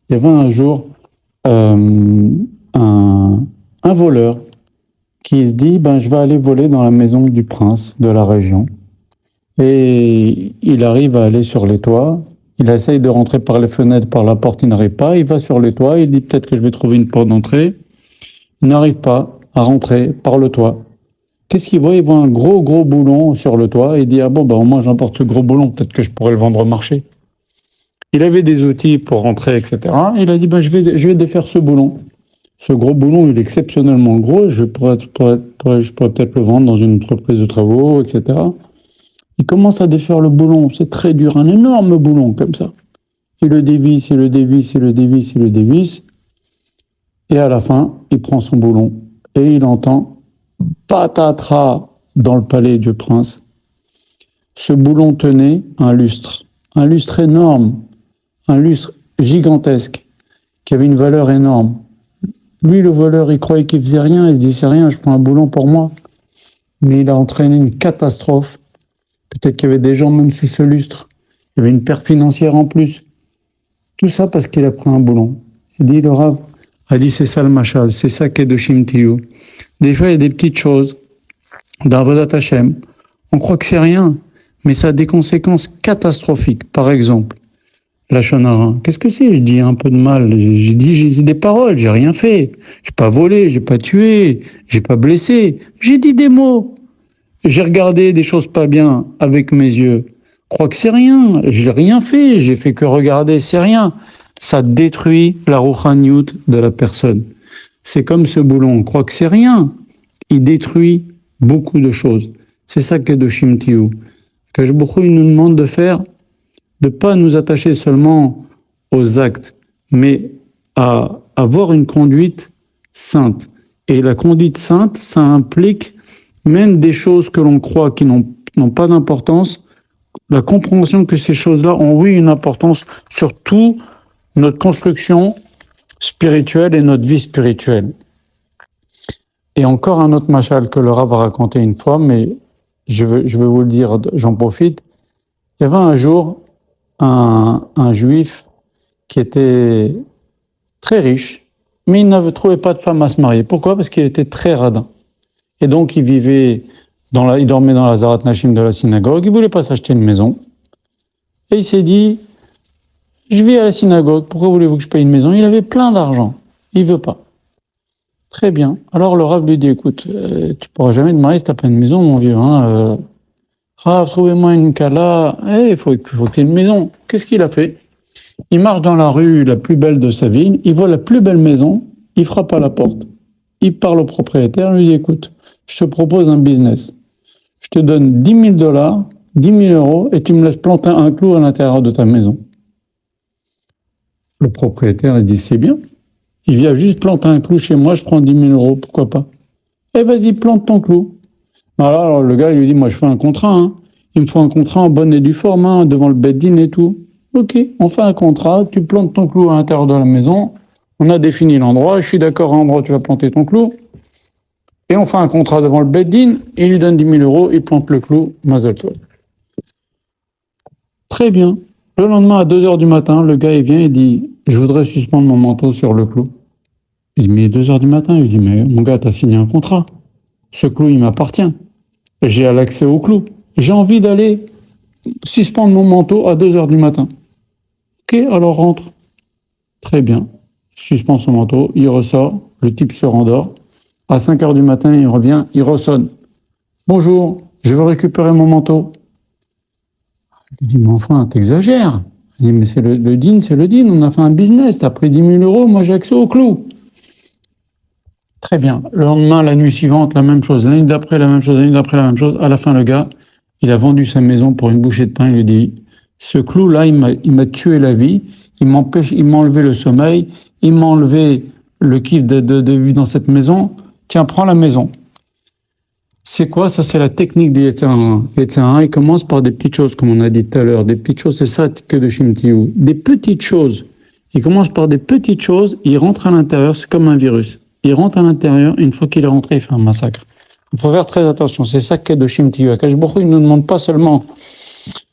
il y avait un jour un voleur qui se dit, je vais aller voler dans la maison du prince de la région. Et il arrive à aller sur les toits, il essaye de rentrer par les fenêtres, par la porte, il n'arrive pas, il va sur les toits, il dit peut-être que je vais trouver une porte d'entrée, il n'arrive pas à rentrer par le toit. Qu'est-ce qu'il voit? Il voit un gros boulon sur le toit, et il dit, au moins j'emporte ce gros boulon, peut-être que je pourrais le vendre au marché. Il avait des outils pour rentrer, etc. Il a dit, je vais défaire ce boulon. Ce gros boulon, il est exceptionnellement gros, je pourrais peut-être le vendre dans une entreprise de travaux, etc. Il commence à défaire le boulon, c'est très dur, un énorme boulon comme ça. Il le dévisse, il le dévisse, il le dévisse, il le dévisse. Et à la fin, il prend son boulon et il entend patatras dans le palais du prince. Ce boulon tenait un lustre un lustre énorme, un lustre gigantesque, qui avait une valeur énorme. Lui, le voleur, il croyait qu'il faisait rien, il se dit c'est rien, je prends un boulon pour moi. Mais il a entraîné une catastrophe. Peut-être qu'il y avait des gens même sous ce lustre. Il y avait une perte financière en plus. Tout ça parce qu'il a pris un boulon. Il dit, le Rav a dit, c'est ça le machal, c'est ça Kedoshim Tiyu. Des fois, il y a des petites choses d'Avodat Hashem. On croit que c'est rien, mais ça a des conséquences catastrophiques. Par exemple, la shonara. Qu'est-ce que c'est? Je dis un peu de mal. J'ai dit des paroles, j'ai rien fait. J'ai pas volé, j'ai pas tué, j'ai pas blessé. J'ai dit des mots. J'ai regardé des choses pas bien avec mes yeux. Je crois que c'est rien. J'ai rien fait. J'ai fait que regarder, c'est rien. Ça détruit la rouhaniout de la personne. C'est comme ce boulon. On croit que c'est rien. Il détruit beaucoup de choses. C'est ça que Kedoshim Tiyu. Kadosh Baruch Hu, il nous demande de faire, de pas nous attacher seulement aux actes, mais à avoir une conduite sainte. Et la conduite sainte, ça implique même des choses que l'on croit qui n'ont pas d'importance, la compréhension que ces choses-là ont, oui, une importance sur toute notre construction spirituelle et notre vie spirituelle. Et encore un autre machal que le Rav a raconté une fois, mais je veux vous le dire, j'en profite. Il y avait un jour un juif qui était très riche, mais il ne trouvait pas de femme à se marier. Pourquoi? Parce qu'il était très radin. Et donc, il dormait dans la Zarat Nashim de la synagogue, il ne voulait pas s'acheter une maison. Et il s'est dit, je vais à la synagogue, pourquoi voulez-vous que je paye une maison? Il avait plein d'argent, il ne veut pas. Très bien. Alors le Rav lui dit, écoute, tu pourras jamais te marier si tu n'as pas une maison, mon vieux. Rav, trouvez-moi une kala, il faut qu'il y ait une maison. Qu'est-ce qu'il a fait? Il marche dans la rue la plus belle de sa ville, il voit la plus belle maison, il frappe à la porte. Il parle au propriétaire, il lui dit, écoute, je te propose un business. Je te donne 10 000 $, 10 000 € et tu me laisses planter un clou à l'intérieur de ta maison. Le propriétaire, il dit, c'est bien. Il vient juste planter un clou chez moi, je prends 10 000 €, pourquoi pas? Eh, vas-y, plante ton clou. Alors le gars, il lui dit, moi je fais un contrat, il me faut un contrat en bonne et due forme, devant le bed-in et tout. Ok, on fait un contrat, tu plantes ton clou à l'intérieur de la maison, on a défini l'endroit, je suis d'accord à l'endroit où tu vas planter ton clou, et on fait un contrat devant le bed-in, il lui donne 10 000 €, il plante le clou, mazel tov. Très bien. Le lendemain, à 2h du matin, le gars, il vient et dit, je voudrais suspendre mon manteau sur le clou. Il dit, mais 2h du matin, il dit, mais mon gars, t'as signé un contrat. Ce clou, il m'appartient. J'ai l'accès au clou. J'ai envie d'aller suspendre mon manteau à 2h du matin. Ok, alors rentre. Très bien. Il suspend son manteau, il ressort, le type se rendort. À 5h du matin, il revient, il ressonne. Bonjour, je veux récupérer mon manteau. Il dit, mais enfin, t'exagères. Il dit, mais c'est le din, c'est le din, on a fait un business, t'as pris 10 000 €, moi j'ai accès au clou. Très bien. Le lendemain, la nuit suivante, la même chose. La nuit d'après, la même chose. La nuit d'après, la même chose. À la fin, le gars, il a vendu sa maison pour une bouchée de pain. Il lui dit, ce clou-là, il m'a tué la vie. Il m'a enlevé le sommeil. Il m'a enlevé le kiff de vivre dans cette maison. Tiens, prends la maison. C'est quoi? Ça, c'est la technique du Yetzer Hara. Il commence par des petites choses, comme on a dit tout à l'heure. Des petites choses, c'est ça Kedoshim Tiyu. Des petites choses. Il commence par des petites choses. Il rentre à l'intérieur. C'est comme un virus. Il rentre à l'intérieur, une fois qu'il est rentré, il fait un massacre. Il faut faire très attention, c'est ça Kedoshim Tiyu. Akadosh Baruch Hu, il ne nous demande pas seulement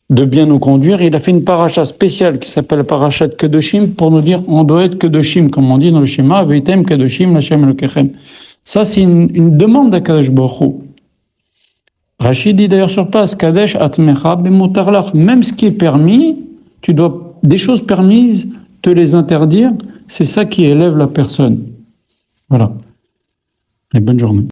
de bien nous conduire, il a fait une paracha spéciale qui s'appelle paracha de Kedoshim pour nous dire on doit être Kedoshim, comme on dit dans le schéma, Veitem Kedoshim Lashem Elokechem. Ça, c'est une demande d'Akadosh Baruch Hu. Rachid dit d'ailleurs sur place, Kadesh Atzmecha Bemutar, même ce qui est permis, tu dois, des choses permises, te les interdire, c'est ça qui élève la personne. Voilà. Et bonne journée.